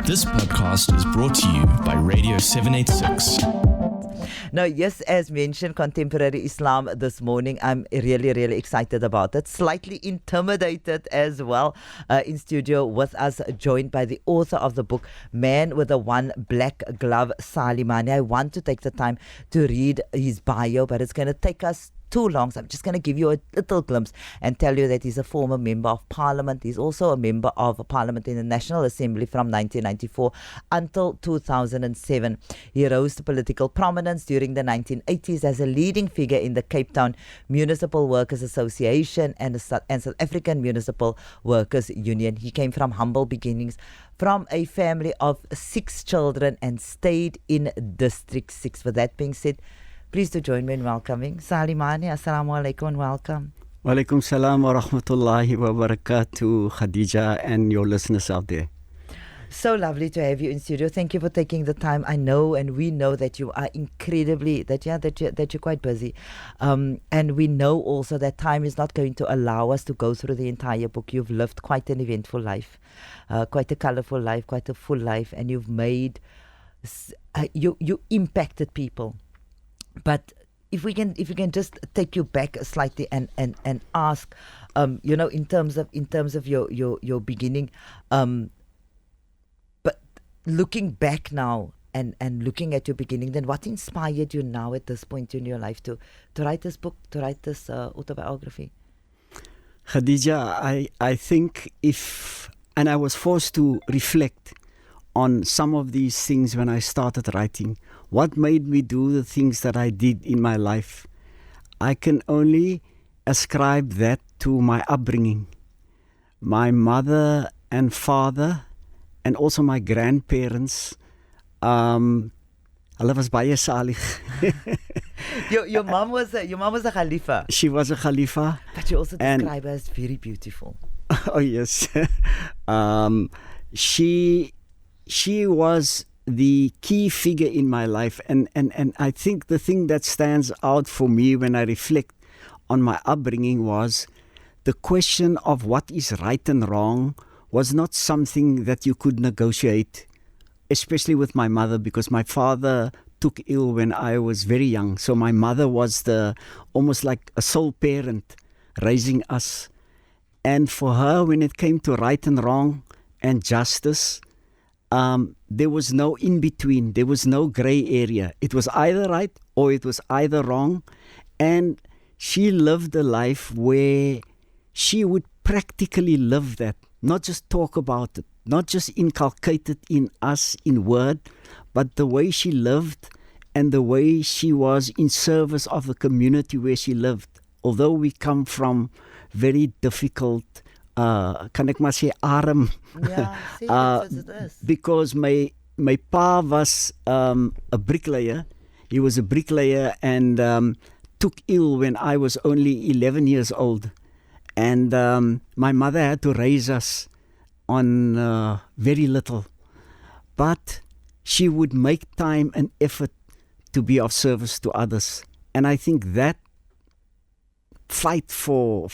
This podcast is brought to you by Radio 786. Now, yes, as mentioned, contemporary Islam this morning, I'm really excited about it. Slightly intimidated as well. In studio with us, joined by the author of the book, Man with the One Black Glove, Salie Manie. I want to take the time to read his bio, but it's going to take us too long, so I'm just going to give you a little glimpse and tell you that he's a former member of parliament. He's also a member of parliament in the National Assembly from 1994 until 2007. He rose to political prominence during the 1980s as a leading figure in the Cape Town Municipal Workers Association and South African Municipal Workers Union. He came from humble beginnings, from a family of 6 children, and stayed in District 6. With that being said, please to join me in welcoming Salie Manie. Assalamu alaikum and welcome. Wa alaikum salam wa rahmatullahi wa barakatuh, Khadija, and your listeners out there. So lovely to have you in studio. Thank you for taking the time. I know, and we know that you are incredibly, that you're quite busy. And we know also that time is not going to allow us to go through the entire book. You've lived quite an eventful life, quite a colorful life, quite a full life, and you've made, you impacted people. But if we can just take you back slightly and ask, in terms of your beginning, but looking back now and looking at your beginning, then what inspired you now at this point in your life to write this book, to write this autobiography? Khadija, I think and I was forced to reflect on some of these things when I started writing. What made me do the things that I did in my life? I can only ascribe that to my upbringing. My mother and father, and also my grandparents, hulle was baie salig. Your mom was a Khalifa. She was a Khalifa. But you also describe her as very beautiful. Oh yes. She was the key figure in my life, and I think the thing that stands out for me when I reflect on my upbringing was the question of what is right and wrong was not something that you could negotiate, especially with my mother, because my father took ill when I was very young. So my mother was almost like a sole parent raising us. And for her, when it came to right and wrong and justice, there was no in between. There was no gray area. It was either right or it was either wrong. And she lived a life where she would practically live that, not just talk about it, not just inculcate it in us in word, but the way she lived and the way she was in service of the community where she lived. Although we come from very difficult, kan ek maar sê arm. Yeah, see, that's what it is. Because my pa was a bricklayer. He was a bricklayer and took ill when I was only 11 years old. And my mother had to raise us on very little. But she would make time and effort to be of service to others. And I think that fight for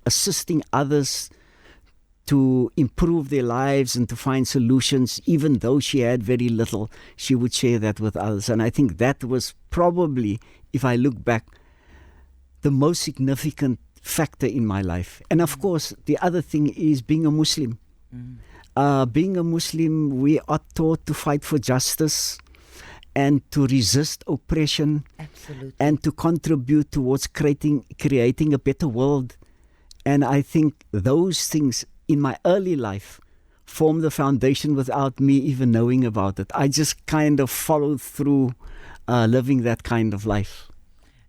assisting others to improve their lives and to find solutions, even though she had very little, she would share that with others. And I think that was probably, if I look back, the most significant factor in my life. And of course, the other thing is being a Muslim. Being a Muslim, we are taught to fight for justice and to resist oppression. Absolutely. And to contribute towards creating a better world. And I think those things in my early life formed the foundation without me even knowing about it. I just kind of followed through living that kind of life.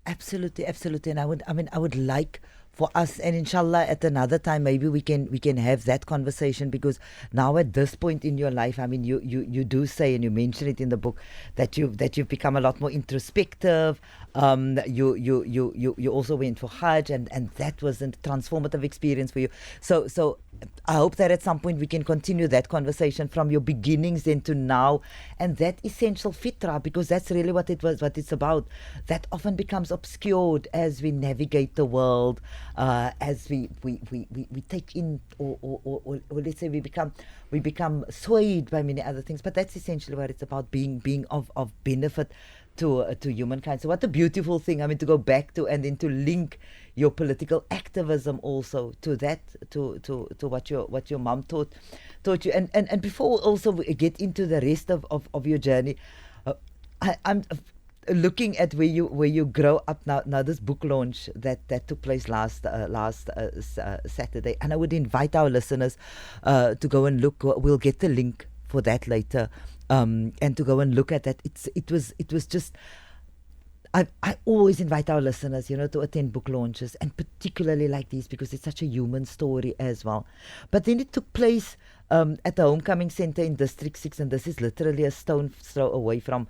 Absolutely. And I would like for us, and inshallah at another time maybe we can have that conversation, because now at this point in your life, I mean, you do say, and you mention it in the book, that you've become a lot more introspective. You also went for Hajj, and that was a transformative experience for you. So I hope that at some point we can continue that conversation from your beginnings then to now, and that essential fitra, because that's really what it's about. That often becomes obscured as we navigate the world, as we take in, or let's say we become swayed by many other things. But that's essentially what it's about, being of benefit to humankind. So what a beautiful thing. I mean, to go back to and then to link your political activism also to that, to what your mom taught you. And before also we get into the rest of your journey, I'm looking at where you grow up now. Now this book launch that took place last Saturday, and I would invite our listeners to go and look. We'll get the link for that later, and to go and look at that. It was just. I always invite our listeners, to attend book launches, and particularly like these, because it's such a human story as well. But then it took place at the Homecoming Centre in District 6, and this is literally a stone's throw away from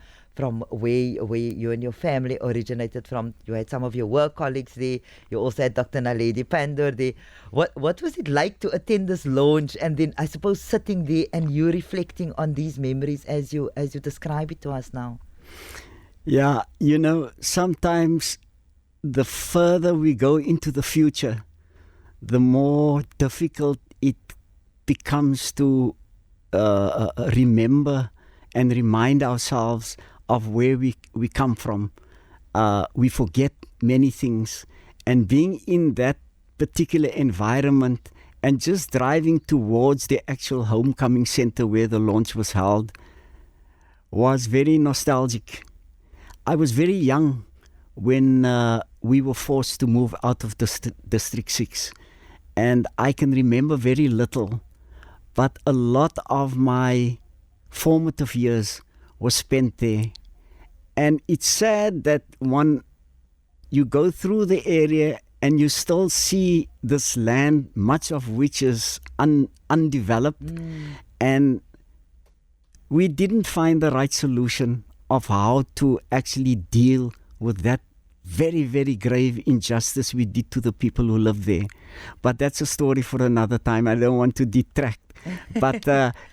where you and your family originated from. You had some of your work colleagues there. You also had Dr. Naledi Pandor there. What was it like to attend this launch, and then I suppose sitting there and you reflecting on these memories as you describe it to us now? Yeah, sometimes the further we go into the future, the more difficult it becomes to remember and remind ourselves of where we come from. We forget many things, and being in that particular environment and just driving towards the actual Homecoming Centre where the launch was held was very nostalgic. I was very young when we were forced to move out of District 6, and I can remember very little, but a lot of my formative years was spent there. And it's sad that when you go through the area and you still see this land, much of which is undeveloped, and we didn't find the right solution of how to actually deal with that very, very grave injustice we did to the people who live there. But that's a story for another time. I don't want to detract. But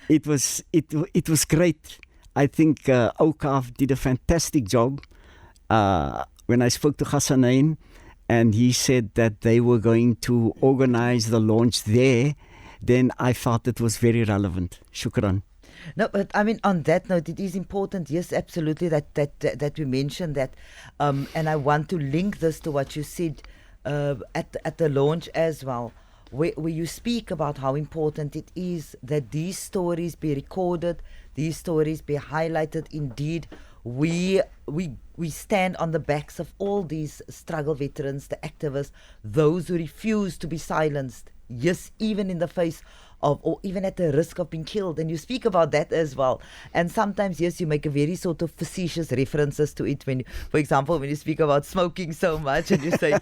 it was great. I think OCAF did a fantastic job. When I spoke to Hassanain, and he said that they were going to organize the launch there, then I thought it was very relevant. Shukran. No, but I mean, on that note, it is important, yes, absolutely, that we mention that. And I want to link this to what you said at the launch as well, where you speak about how important it is that these stories be recorded, these stories be highlighted. Indeed, we stand on the backs of all these struggle veterans, the activists, those who refuse to be silenced, yes, even in the face of, or even at the risk of being killed. And you speak about that as well. And sometimes, yes, you make a very sort of facetious references to it. When, for example, when you speak about smoking so much and you say,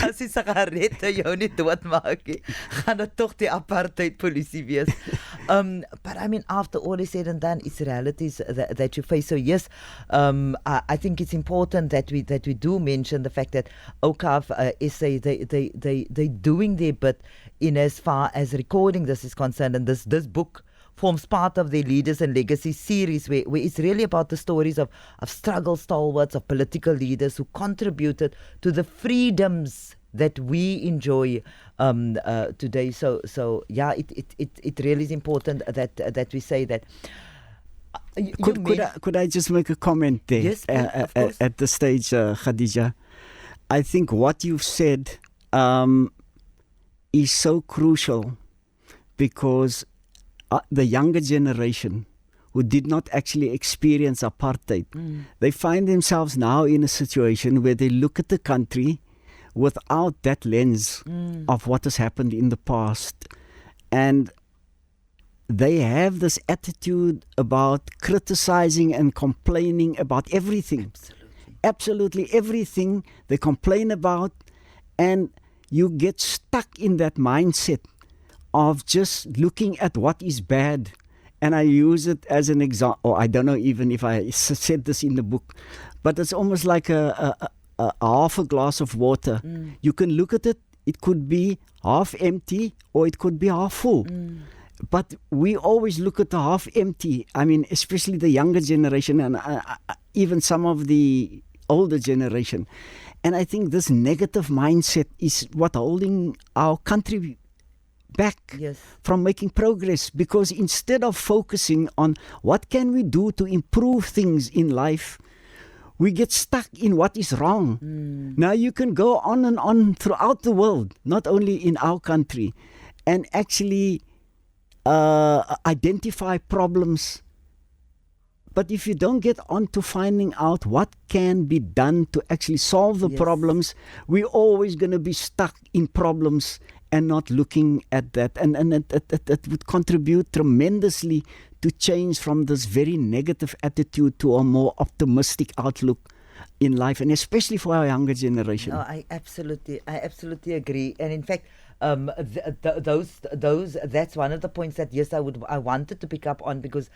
as die sigarette jou nie doodmaak nie, gaan dit tog die apartheid polisie wees. But I mean, after all is said and done, it's realities that you face. So yes, I think it's important that we do mention the fact that OCAF SA, they doing their bit in as far as recording this is concerned, and this book forms part of their Leaders and Legacy series, where it's really about the stories of struggle stalwarts, of political leaders who contributed to the freedoms that we enjoy today. So yeah, it really is important that we say that. Could I just make a comment there? Yes, of course. At this stage, Khadija? I think what you've said is so crucial, because the younger generation who did not actually experience apartheid, they find themselves now in a situation where they look at the country without that lens of what has happened in the past. And they have this attitude about criticizing and complaining about everything. Absolutely everything they complain about, and you get stuck in that mindset of just looking at what is bad. And I use it as an example, or I don't know even if I said this in the book, but it's almost like a half a glass of water. You can look at it It could be half empty or it could be half full. But we always look at the half empty. I mean, especially the younger generation and even some of the older generation. And I think this negative mindset is what holding our country back from making progress, because instead of focusing on what can we do to improve things in life, we get stuck in what is wrong. Now you can go on and on throughout the world, not only in our country, and actually identify problems. But if you don't get on to finding out what can be done to actually solve the problems, we're always going to be stuck in problems and not looking at that. And that would contribute tremendously to change from this very negative attitude to a more optimistic outlook in life, and especially for our younger generation. No, I absolutely agree. And in fact, that's one of the points that I wanted to pick up on, because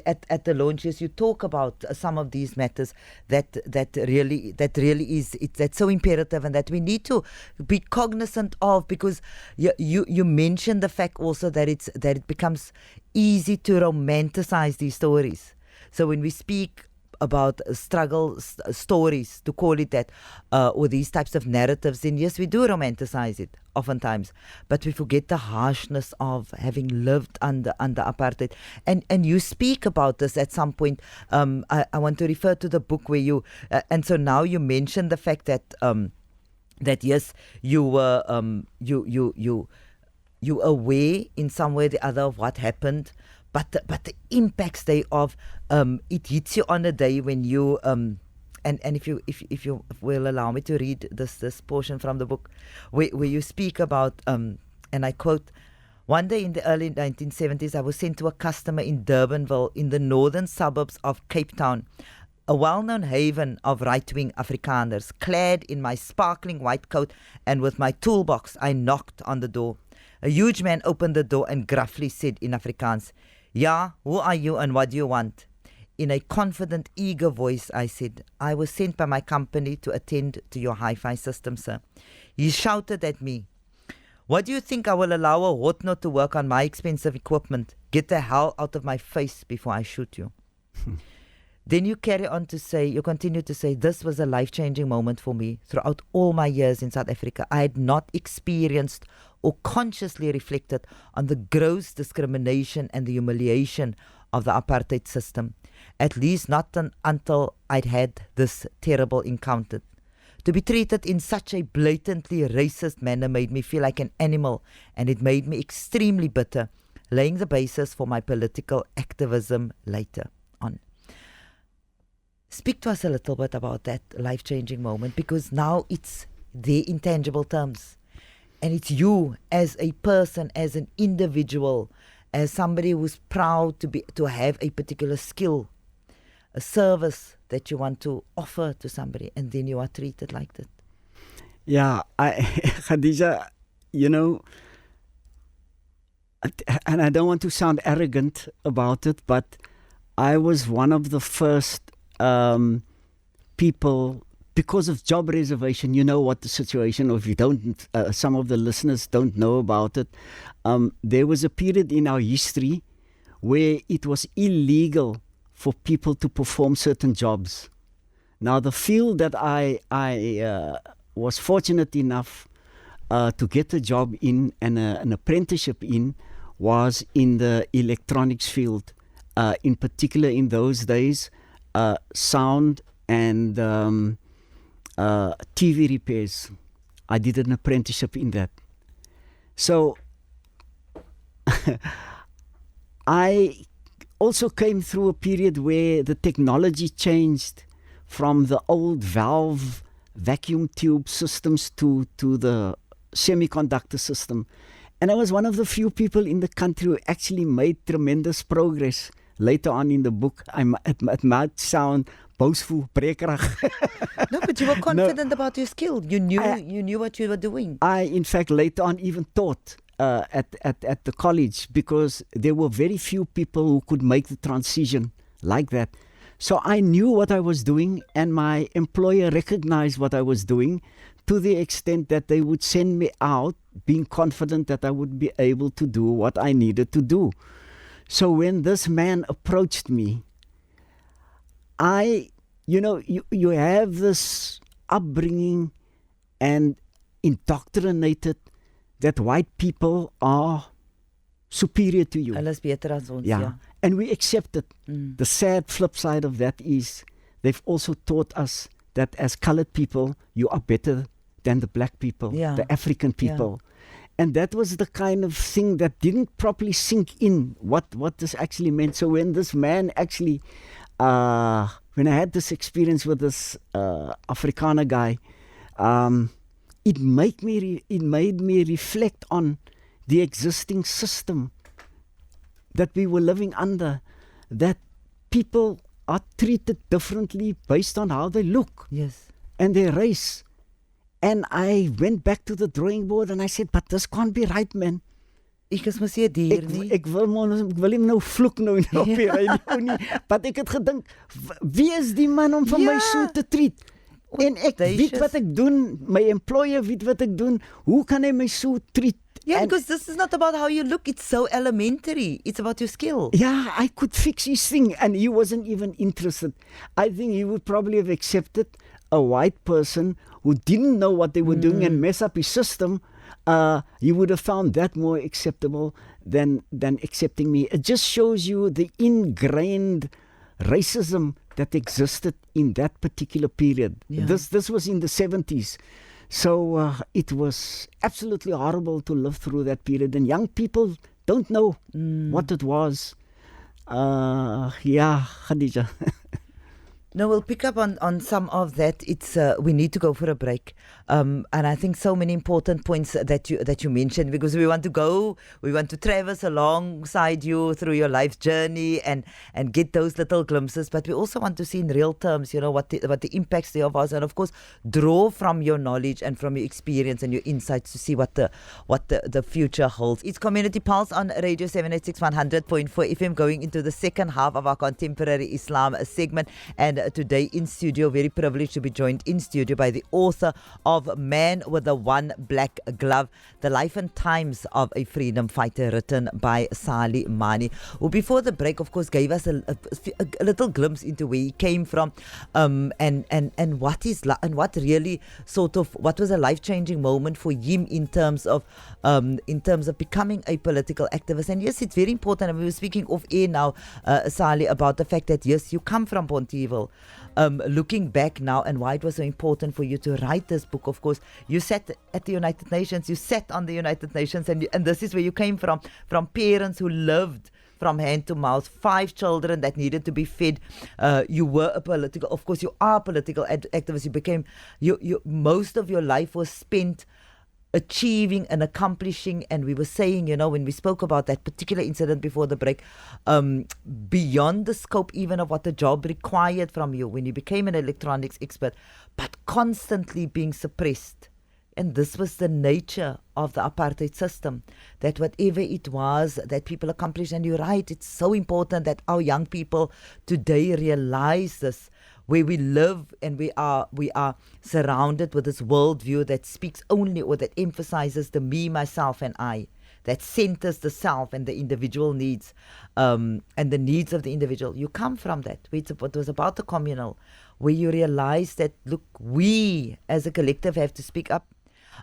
at the launches you talk about some of these matters that really is that's so imperative and that we need to be cognizant of, because you mentioned the fact also that it becomes easy to romanticize these stories. So when we speak about struggle stories, to call it that, or these types of narratives, then yes, we do romanticize it oftentimes, but we forget the harshness of having lived under apartheid. And you speak about this at some point. I want to refer to the book where you and so now you mentioned the fact that that yes, you were you aware in some way or the other of what happened. But the impacts thereof, it hits you on a day when you and if you will allow me to read this portion from the book, where you speak about and I quote, "One day in the early 1970s, I was sent to a customer in Durbanville, in the northern suburbs of Cape Town, a well-known haven of right-wing Afrikaners. Clad in my sparkling white coat and with my toolbox, I knocked on the door. A huge man opened the door and gruffly said in Afrikaans, 'Ja, who are you and what do you want?' In a confident, eager voice, I said, 'I was sent by my company to attend to your hi-fi system, sir.' He shouted at me, 'What do you think I will allow a hotnot to work on my expensive equipment? Get the hell out of my face before I shoot you.' Then you continue to say, 'This was a life-changing moment for me. Throughout all my years in South Africa, I had not experienced or consciously reflected on the gross discrimination and the humiliation of the apartheid system, at least not until I'd had this terrible encounter. To be treated in such a blatantly racist manner made me feel like an animal, and it made me extremely bitter, laying the basis for my political activism later on.'" Speak to us a little bit about that life-changing moment, because now it's their intangible terms. And it's you as a person, as an individual, as somebody who's proud to have a particular skill, a service that you want to offer to somebody, and then you are treated like that. Yeah, Khadija, and I don't want to sound arrogant about it, but I was one of the first people, because of job reservation. You know what the situation, or if you don't, some of the listeners don't know about it. There was a period in our history where it was illegal for people to perform certain jobs. Now, the field that I was fortunate enough to get a job in and an apprenticeship in was in the electronics field. In particular, in those days, sound and TV repairs. I did an apprenticeship in that. So I also came through a period where the technology changed from the old valve vacuum tube systems to the semiconductor system. And I was one of the few people in the country who actually made tremendous progress. Later on in the book, it might sound boastful, brekerig. No, but you were confident about your skill. You knew what you were doing. I, in fact, later on even taught at the college, because there were very few people who could make the transition like that. So I knew what I was doing, and my employer recognized what I was doing, to the extent that they would send me out being confident that I would be able to do what I needed to do. So when this man approached me, you have this upbringing and indoctrinated that white people are superior to you. Hulle is beter as ons, Yeah. And we accept it. The sad flip side of that is they've also taught us that as colored people, you are better than the black people, Yeah. the African people. And that was the kind of thing that didn't properly sink in what this actually meant. So when this man actually, when I had this experience with this Afrikaner guy, it made me reflect on the existing system that we were living under, that people are treated differently based on how they look Yes. and their race. And I went back to the drawing board and I said, but this can't be right, man. Ek is mos nie 'n dier nie. Ek wil hom nou vloek nou op die radio nie. Maar ek het gedink, wie is die man om van my so te treat? En ek weet wat ek doen, my employer weet wat ek doen, hoe kan hy my so treat? Yeah, because this is not about how you look. It's so elementary. It's about your skill. Yeah, I could fix his thing and he wasn't even interested. I think he would probably have accepted a white person who didn't know what they were doing and mess up his system. He would have found that more acceptable than accepting me. It just shows you the ingrained racism that existed in that particular period. Yeah. This was in the 70s. So it was absolutely horrible to live through that period. And young people don't know what it was. Yeah, Khadija. No, we'll pick up on some of that. It's we need to go for a break, and I think so many important points that you mentioned, because we want to traverse alongside you through your life journey and get those little glimpses. But we also want to see in real terms, what the impacts there was, and of course draw from your knowledge and from your experience and your insights to see what the future holds. It's Community Pulse on Radio 786 100.4 FM, going into the second half of our Contemporary Islam segment. And today in studio, very privileged to be joined in studio by the author of Man with the One Black Glove, The Life and Times of a Freedom Fighter, written by Salie Manie, who before the break, of course, gave us a little glimpse into where he came from, and what really what was a life-changing moment for him in terms of becoming a political activist. And yes, it's very important, and we were speaking off air now, Salie, about the fact that yes, you come from Pontyville. Looking back now, and why it was so important for you to write this book. Of course, you sat at the United Nations, you sat on the United Nations, and this is where you came from parents who lived from hand to mouth, 5 children that needed to be fed. You were a political, of course, you are a political activist. You became, most of your life was spent achieving and accomplishing, and we were saying, when we spoke about that particular incident before the break, beyond the scope even of what the job required from you when you became an electronics expert, but constantly being suppressed. And this was the nature of the apartheid system, that whatever it was that people accomplished, and you're right, it's so important that our young people today realize this, where we live and we are surrounded with this worldview that speaks only, or that emphasizes the me, myself and I, that centers the self and the individual needs, and the needs of the individual. You come from that. It was about the communal, where you realize that, look, we as a collective have to speak up,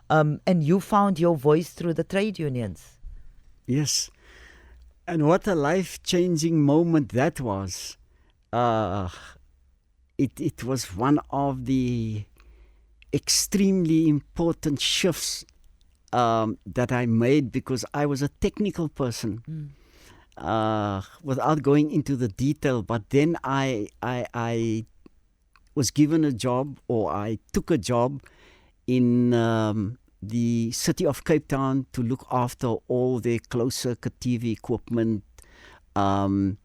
and you found your voice through the trade unions. Yes. And what a life-changing moment that was. It was one of the extremely important shifts that I made, because I was a technical person, without going into the detail. But then I was given a job, or I took a job in the city of Cape Town to look after all their closed-circuit TV equipment. And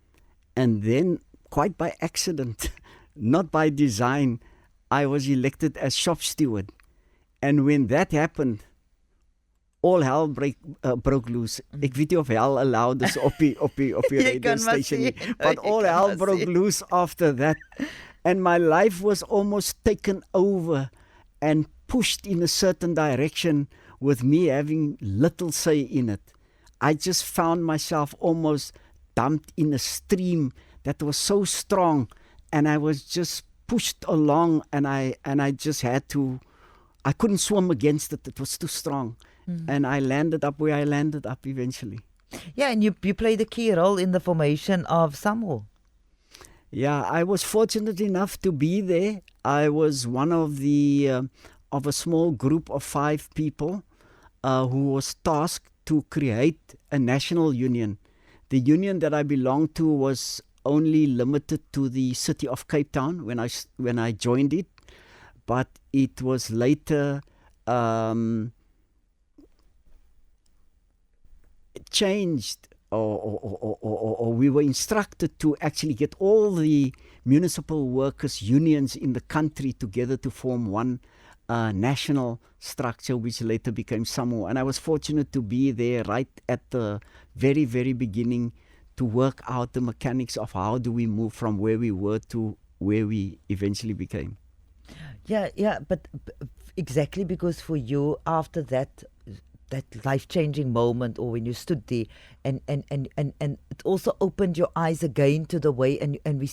then, quite by accident, not by design, I was elected as shop steward. And when that happened, all hell broke loose. Ek weet nie of hell allowed is op die radio station nie, but all hell broke loose after that. And my life was almost taken over and pushed in a certain direction with me having little say in it. I just found myself almost dumped in a stream that was so strong, and I was just pushed along, and I just had to, I couldn't swim against it. It was too strong. And I landed up where I landed up eventually. Yeah, and you played a key role in the formation of Samoa. Yeah, I was fortunate enough to be there. I was one of the of a small group of 5 people who was tasked to create a national union. The union that I belonged to was only limited to the city of Cape Town when I joined it, but it was later changed, or we were instructed to actually get all the municipal workers unions in the country together to form one national structure, which later became Samoa. And I was fortunate to be there right at the very, very beginning to work out the mechanics of how do we move from where we were to where we eventually became. Yeah, but exactly, because for you, after that life-changing moment, or when you stood there, and it also opened your eyes again to the way, and you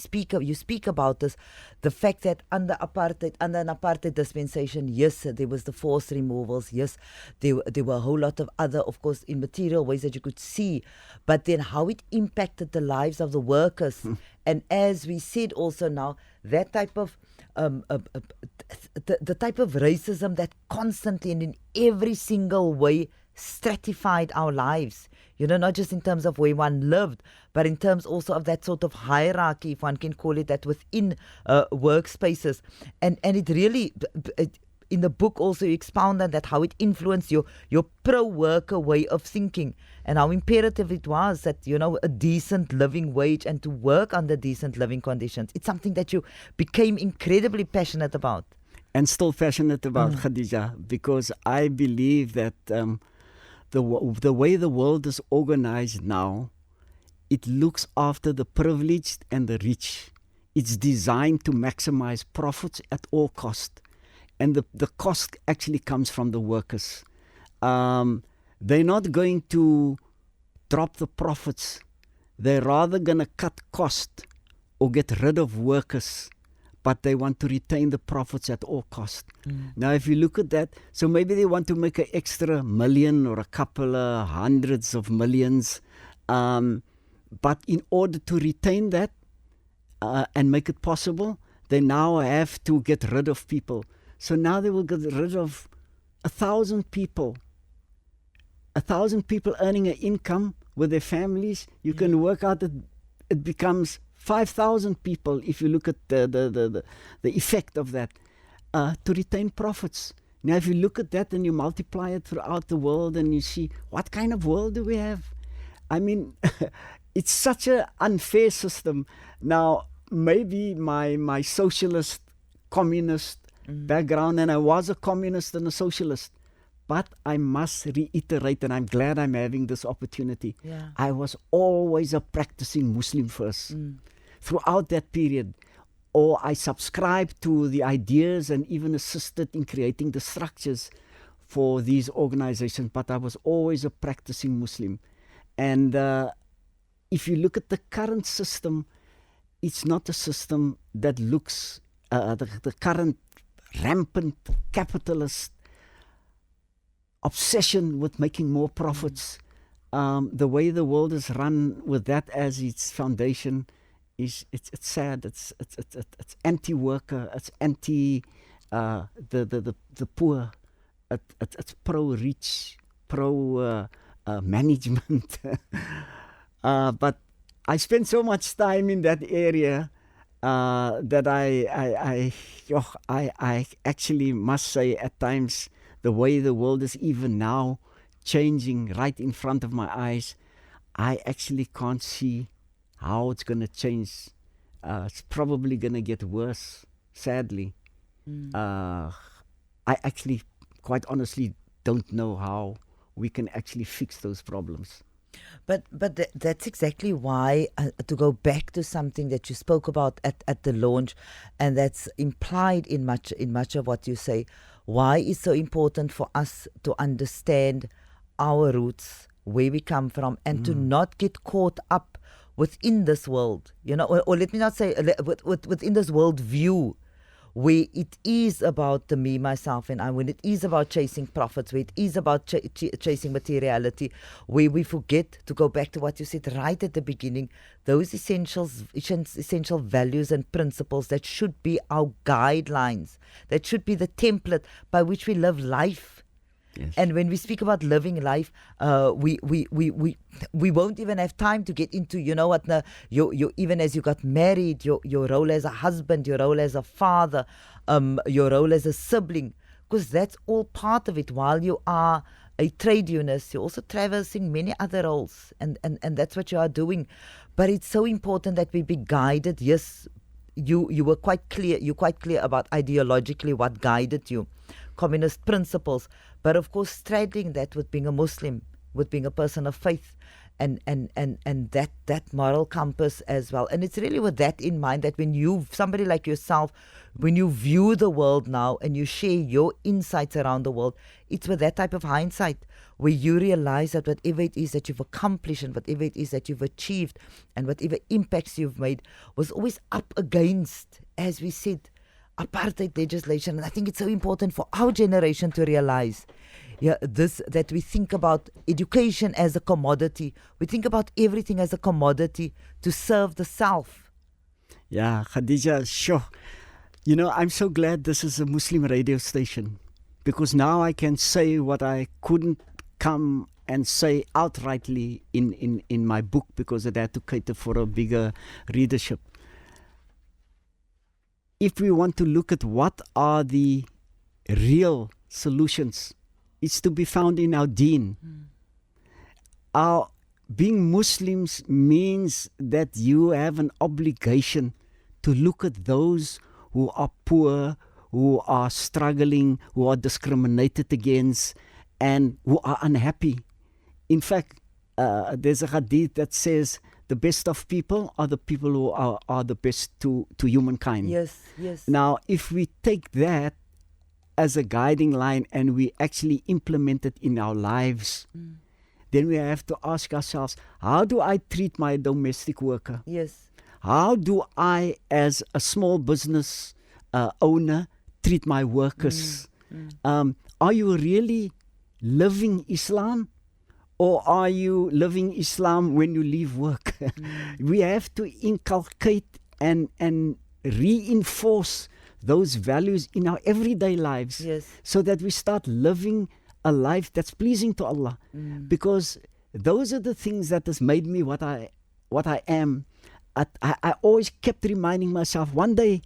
speak about this, the fact that under an apartheid dispensation, yes, there was the forced removals, yes, there were a whole lot of other, of course, immaterial ways that you could see, but then how it impacted the lives of the workers. And as we said also now, that type of the type of racism that constantly and in every single way stratified our lives, not just in terms of where one lived, but in terms also of that sort of hierarchy, if one can call it that, within workspaces. And it really, in the book also you expound on that, how it influenced your pro-worker way of thinking, and how imperative it was that, a decent living wage and to work under decent living conditions. It's something that you became incredibly passionate about. And still passionate about, Khadija, because I believe that the way the world is organized now, it looks after the privileged and the rich. It's designed to maximize profits at all cost. And the cost actually comes from the workers. They're not going to drop the profits. They're rather going to cut cost or get rid of workers, but they want to retain the profits at all cost. Now, if you look at that, so maybe they want to make an extra million or a couple of hundreds of millions, but in order to retain that and make it possible, they now have to get rid of people. So now they will get rid of 1,000 people. 1,000 people earning an income with their families. You can work out that it becomes 5,000 people if you look at the effect of that to retain profits. Now, if you look at that and you multiply it throughout the world and you see what kind of world do we have? I mean, it's such an unfair system. Now, maybe my socialist, communist background, and I was a communist and a socialist, but I must reiterate, and I'm glad I'm having this opportunity. I was always a practicing Muslim first throughout that period, or I subscribed to the ideas and even assisted in creating the structures for these organizations, but I was always a practicing Muslim. And if you look at the current system, it's not a system that looks, the current rampant capitalist obsession with making more profits. The way the world is run with that as its foundation it's sad. It's anti-worker. It's anti the poor. It's pro-rich, pro-management. But I spent so much time in that area that I actually must say at times the way the world is even now changing right in front of my eyes, I actually can't see how it's going to change. It's probably going to get worse, sadly. I actually, quite honestly, don't know how we can actually fix those problems. But that's exactly why, to go back to something that you spoke about at the launch, and that's implied in much of what you say, why it's so important for us to understand our roots, where we come from, and to not get caught up within this world, or let me not say within this world view, where it is about the me, myself, and I, when it is about chasing profits, where it is about chasing materiality, where we forget to go back to what you said right at the beginning, those essential values and principles that should be our guidelines, that should be the template by which we live life. Yes. And when we speak about living life, we won't even have time to get into, you even as you got married, your role as a husband, your role as a father, your role as a sibling, because that's all part of it. While you are a trade unionist, you're also traversing many other roles, and that's what you are doing. But it's so important that we be guided. Yes, you were quite clear. You're quite clear about ideologically what guided you, communist principles. But of course, straddling that with being a Muslim, with being a person of faith, and that moral compass as well. And it's really with that in mind that when somebody like yourself, when you view the world now and you share your insights around the world, it's with that type of hindsight where you realize that whatever it is that you've accomplished and whatever it is that you've achieved and whatever impacts you've made was always up against, as we said, apartheid legislation. And I think it's so important for our generation to realize that we think about education as a commodity. We think about everything as a commodity to serve the self. Yeah, Khadija, sure. I'm so glad this is a Muslim radio station, because now I can say what I couldn't come and say outrightly in my book, because it had to cater for a bigger readership. If we want to look at what are the real solutions, it's to be found in our deen. Our being Muslims means that you have an obligation to look at those who are poor, who are struggling, who are discriminated against, and who are unhappy. In fact, there's a hadith that says, the best of people are the people who are the best to humankind. Yes. Now, if we take that as a guiding line and we actually implement it in our lives, then we have to ask ourselves, how do I treat my domestic worker? Yes. How do I, as a small business owner, treat my workers? Are you really living Islam? Or are you living Islam when you leave work? We have to inculcate and reinforce those values in our everyday lives, so that we start living a life that's pleasing to Allah. Because those are the things that has made me what I am. I always kept reminding myself, one day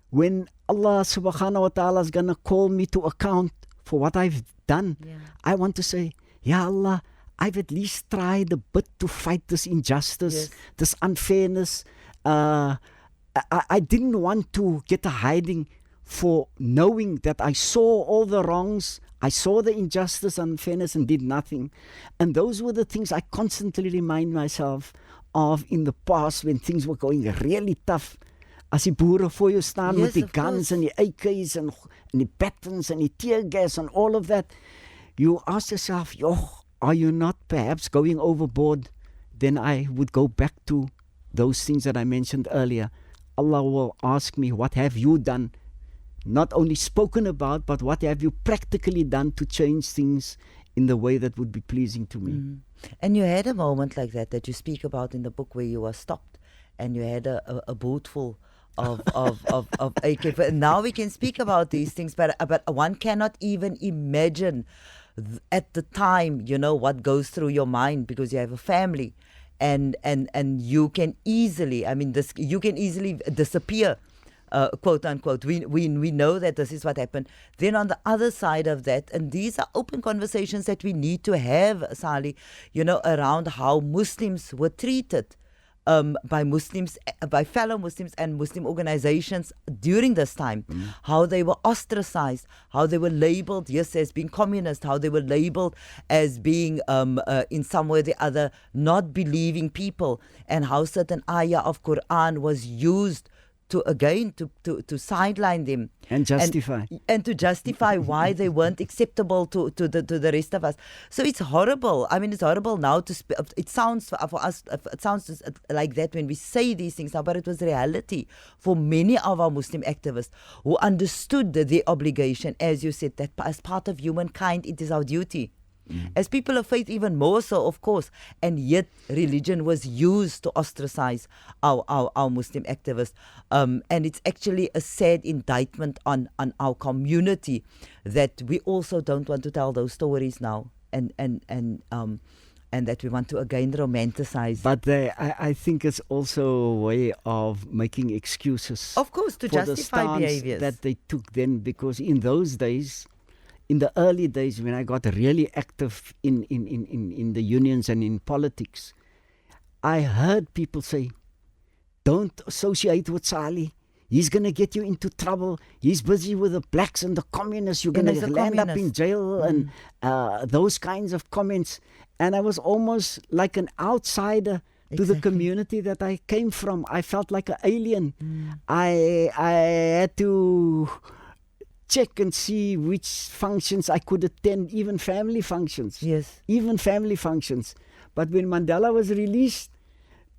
when Allah subhanahu wa ta'ala is going to call me to account for what I've done, I want to say, Ya Allah, I've at least tried a bit to fight this injustice, this unfairness. I didn't want to get a hiding for knowing that I saw all the wrongs, I saw the injustice and unfairness and did nothing. And those were the things I constantly remind myself of in the past when things were going really tough. As die boere voor jou staan met die guns and die AKs and die batons and die tear gas and all of that, you ask yourself, are you not perhaps going overboard? Then I would go back to those things that I mentioned earlier. Allah will ask me, what have you done? Not only spoken about, but what have you practically done to change things in the way that would be pleasing to me? And you had a moment like that you speak about in the book where you were stopped and you had a boot full of AK. But now we can speak about these things, but one cannot even imagine at the time, what goes through your mind, because you have a family and you can easily, you can easily disappear, quote unquote. We know that this is what happened. Then on the other side of that, and these are open conversations that we need to have, Salie, around how Muslims were treated by Muslims, by fellow Muslims and Muslim organizations during this time, how they were ostracized, how they were labeled, as being communist, how they were labeled as being in some way or the other not believing people, and how certain ayah of Quran was used to sideline them And justify. and to justify why they weren't acceptable to the rest of us. So it's horrible. I mean, it's horrible now to it sounds for us, it sounds like that when we say these things now, but it was reality for many of our Muslim activists who understood their obligation, as you said, that as part of humankind it is our duty. As people of faith, even more so, of course, and yet religion was used to ostracize our Muslim activists, and it's actually a sad indictment on our community that we also don't want to tell those stories now, and that we want to again romanticize. But I think it's also a way of making excuses, Of course, to for the justify stance behaviors that they took then, because in those days, in the early days when I got really active in the unions and in politics, I heard people say, don't associate with Salie. He's going to get you into trouble. He's busy with the blacks and the communists. You're going he's to a land up in communist. jail and those kinds of comments. And I was almost like an outsider to the community that I came from. I felt like an alien. I had to check and see which functions I could attend, even family functions. Yes. Even family functions. But when Mandela was released,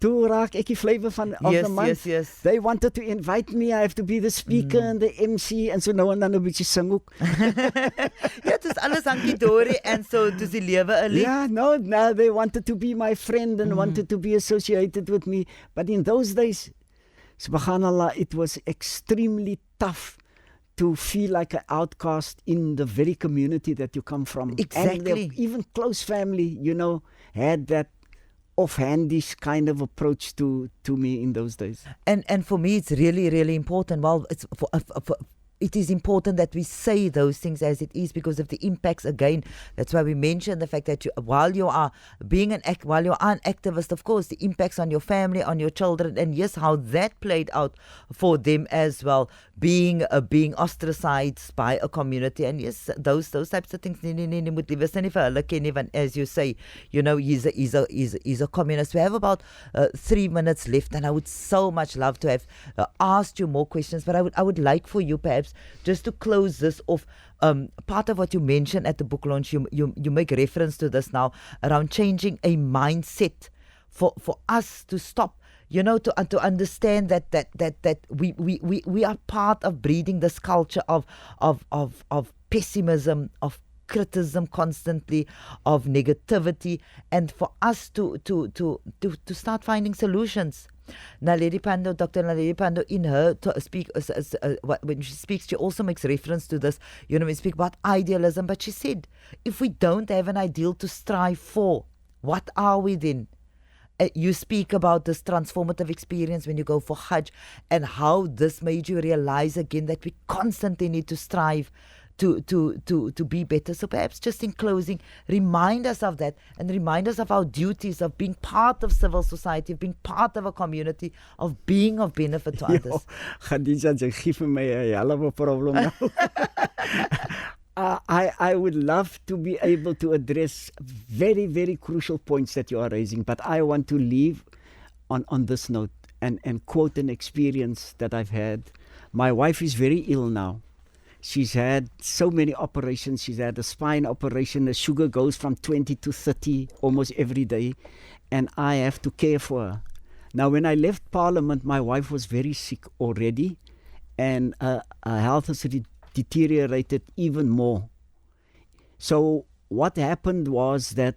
toe raak ek die flavour van of Yes, the month. yes. They wanted to invite me. I have to be the speaker and the MC, and so nou en dan 'n bietjie sing ook. Ja, het is alles hankie dory en so dis die lewe 'n lied. Yeah, no, they wanted to be my friend and wanted to be associated with me. But in those days, subhanallah, it was extremely tough to feel like an outcast in the very community that you come from. Exactly. And even close family, had that offhandish kind of approach to me in those days. And for me, it's really, really important. Well, it's it is important that we say those things as it is because of the impacts. Again, that's why we mentioned the fact that while you are an activist, of course, the impacts on your family, on your children, and yes, how that played out for them as well, being ostracized by a community, and yes, those types of things. As you say, he's a communist. We have about 3 minutes left, and I would so much love to have asked you more questions, but I would like for you perhaps just to close this off. Part of what you mentioned at the book launch, you make reference to this now around changing a mindset for us to stop, to understand that we are part of breeding this culture of pessimism, of criticism constantly, of negativity, and for us to start finding solutions. Naledi Pandor, Dr. Naledi Pandor, in her when she speaks, she also makes reference to this. We speak about idealism, but she said, if we don't have an ideal to strive for, what are we then? You speak about this transformative experience when you go for Hajj, and how this made you realize again that we constantly need to strive to be better. So perhaps just in closing, remind us of that and remind us of our duties of being part of civil society, of being part of a community, of being of benefit to others. Khadija, jy gee vir my 'n helwe problem nou. I would love to be able to address very, very crucial points that you are raising, but I want to leave on this note and quote an experience that I've had. My wife is very ill now. She's had so many operations. She's had a spine operation. The sugar goes from 20 to 30 almost every day. And I have to care for her. Now, when I left Parliament, my wife was very sick already. And her health has deteriorated even more. So what happened was that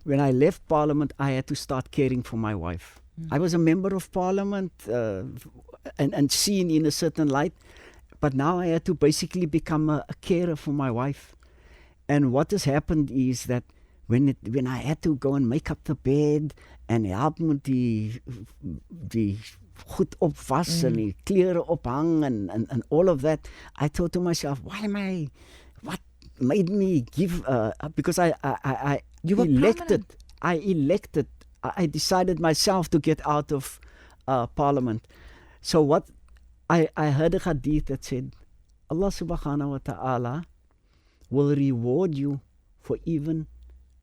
when I left Parliament, I had to start caring for my wife. I was a member of Parliament and seen in a certain light. But now I had to basically become a carer for my wife. And what has happened is that when I had to go and make up the bed and help met die goed opwas en die klere ophang and all of that, I thought to myself, what made me give, because I decided myself to get out of Parliament. So what I heard a hadith that said, Allah subhanahu wa ta'ala will reward you for even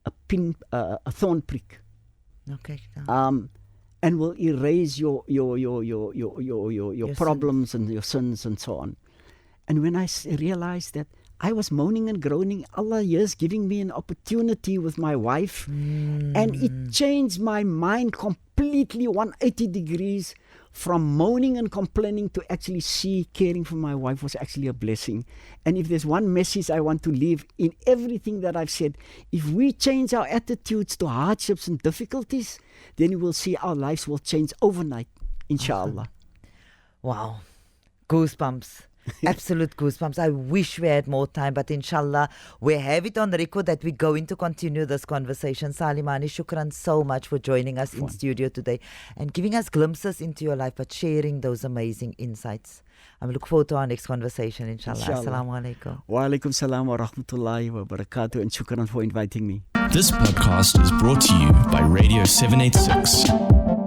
a thorn prick. Okay. And and will erase your problems and your sins and so on. And when I realized that I was moaning and groaning, Allah is giving me an opportunity with my wife, and it changed my mind completely 180 degrees from moaning and complaining to actually see caring for my wife was actually a blessing. And if there's one message I want to leave in everything that I've said, if we change our attitudes to hardships and difficulties, then you will see our lives will change overnight, inshallah. Wow. Goosebumps. Absolute goosebumps. I wish we had more time, but inshallah, we have it on record that we're going to continue this conversation. Salie Manie, shukran so much for joining us in studio today and giving us glimpses into your life, but sharing those amazing insights. I look forward to our next conversation, inshallah. Assalamu alaikum. Wa alaikum salam wa rahmatullahi wa barakatuh, and shukran for inviting me. This podcast is brought to you by Radio 786.